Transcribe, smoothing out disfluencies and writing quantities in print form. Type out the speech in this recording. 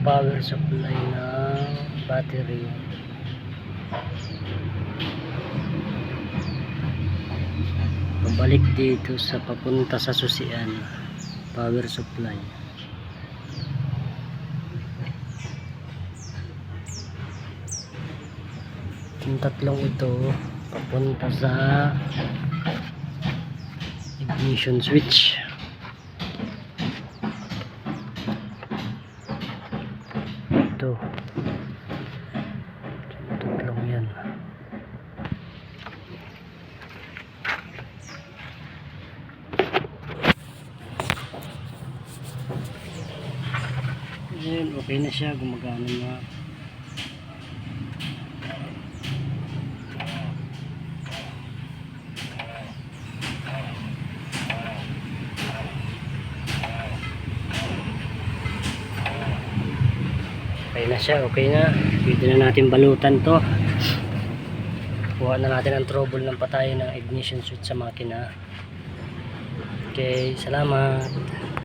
power supply ng battery. Pabalik dito sa papunta sa susian, power supply. Yung tatlong ito papunta sa ignition switch. Ito tatlong yan. Ayan, okay na siya, gumagana na. Okay na siya, okay na. Pwede na natin balutan to. Kuha na natin ang trouble ng patay ng ignition switch sa makina. Okay, salamat.